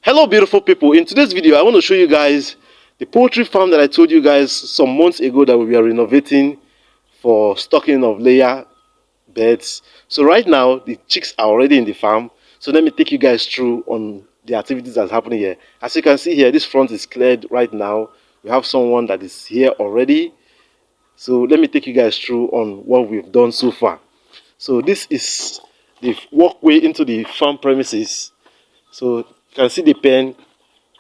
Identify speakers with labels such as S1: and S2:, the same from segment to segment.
S1: Hello beautiful people. In today's video I want to show you guys the poultry farm that I told you guys some months ago that we are renovating for stocking of layer beds. So right now the chicks are already in the farm, so let me take you guys through on the activities that's happening here. As you can see here, this front is cleared right now. We have someone that is here already, so let me take you guys through on what we've done so far. So this is the walkway into the farm premises. So you can see the pen.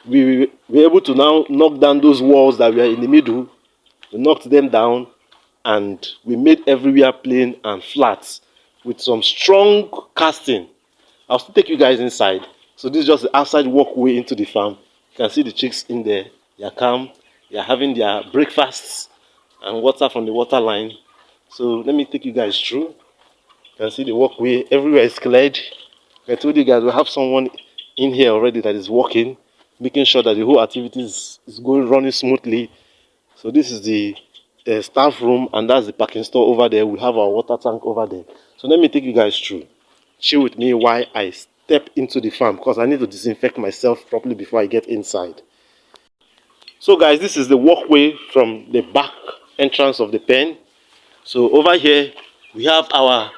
S1: We were able to now knock down those walls that were in the middle. We knocked them down and we made everywhere plain and flat with some strong casting. I'll still take you guys inside. So this is just the outside walkway into the farm. You can see the chicks in there. They are calm. They are having their breakfasts and water from the water line. So let me take you guys through. You can see the walkway. Everywhere is cleared. I told you guys we have someone in here already that is working, making sure that the whole activity is running smoothly. So this is the staff room, and that's the parking store over there. We have our water tank over there. So let me take you guys through. Chill with me while I step into the farm, because I need to disinfect myself properly before I get inside. So guys, this is the walkway from the back entrance of the pen. So over here we have our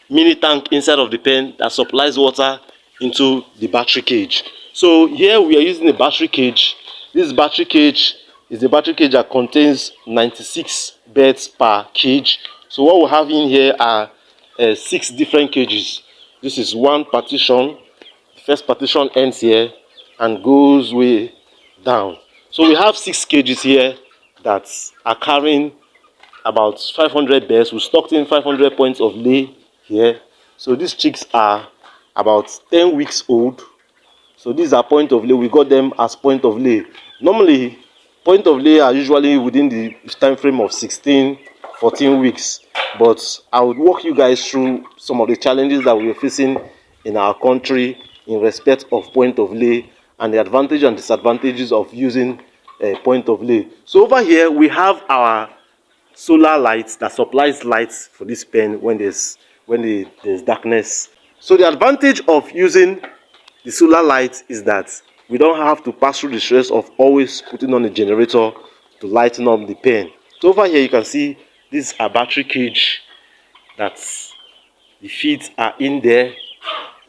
S1: mini tank inside of the pen that supplies water into the battery cage. So here we are using a battery cage. This battery cage is a battery cage that contains 96 beds per cage. So what we have in here are 6 different cages. This is one partition. The first partition ends here and goes way down. So we have 6 cages here that are carrying about 500 beds. We stocked in 500 points of lay here. So these chicks are about 10 weeks old. So these are point of lay. We got them as point of lay. Normally point of lay are usually within the time frame of 14 weeks, but I would walk you guys through some of the challenges that we are facing in our country in respect of point of lay and the advantage and disadvantages of using a point of lay. So over here we have our solar lights that supplies lights for this pen when there's darkness. So the advantage of using the solar light is that we don't have to pass through the stress of always putting on a generator to lighten up the pen. So over here you can see this is a battery cage that the feeds are in there,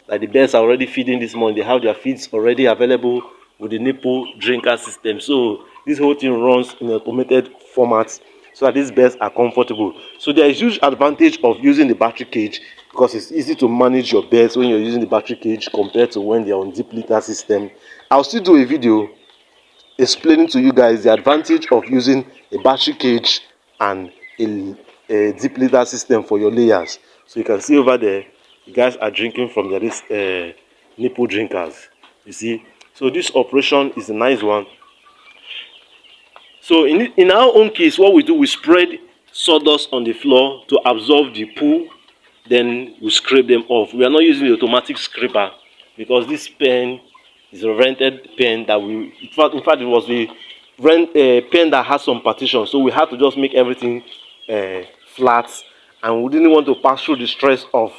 S1: like the birds are already feeding this morning. They have their feeds already available with the nipple drinker system. So this whole thing runs in an automated format so that these birds are comfortable. So there is huge advantage of using the battery cage, because it's easy to manage your birds when you're using the battery cage compared to when they're on deep litter system. I'll still do a video explaining to you guys the advantage of using a battery cage and a deep litter system for your layers. So you can see over there, the guys are drinking from their nipple drinkers. You see, so this operation is a nice one. So in our own case, what we do, we spread sawdust on the floor to absorb the poo, then we scrape them off. We are not using the automatic scraper because this pen is a rented pen that in fact it was the pen that has some partition, so we had to just make everything flat, and we didn't want to pass through the stress of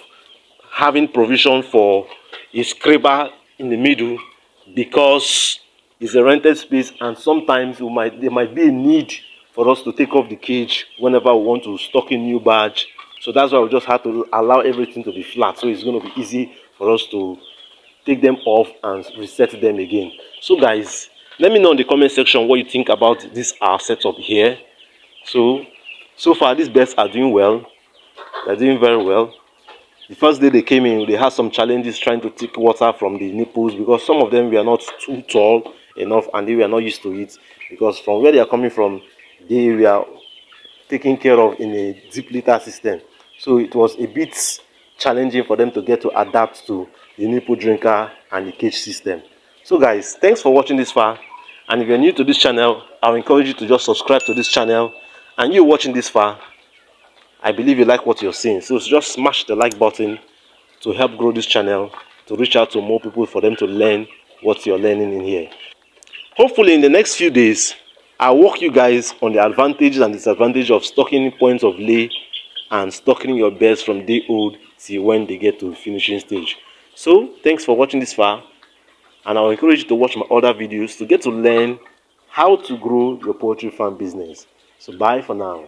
S1: having provision for a scraper in the middle, because it's a rented space and sometimes there might be a need for us to take off the cage whenever we want to stock in new batch. So that's why we just had to allow everything to be flat, so it's going to be easy for us to take them off and reset them again. So guys, let me know in the comment section what you think about this our setup here. So far these birds are doing well. They're doing very well. The first day they came in, they had some challenges trying to take water from the nipples, because some of them were not too tall enough and they were not used to it, because from where they are coming from, they were taken care of in a deep litter system. So it was a bit challenging for them to get to adapt to the nipple drinker and the cage system. So guys, thanks for watching this far, and if you're new to this channel, I'll encourage you to just subscribe to this channel. And you watching this far, I believe you like what you're seeing, so just smash the like button to help grow this channel, to reach out to more people, for them to learn what you're learning in here. Hopefully in the next few days, I'll walk you guys on the advantages and disadvantages of stocking points of lay and stocking your birds from day old till when they get to finishing stage. So thanks for watching this far, and I'll encourage you to watch my other videos to get to learn how to grow your poultry farm business. So bye for now.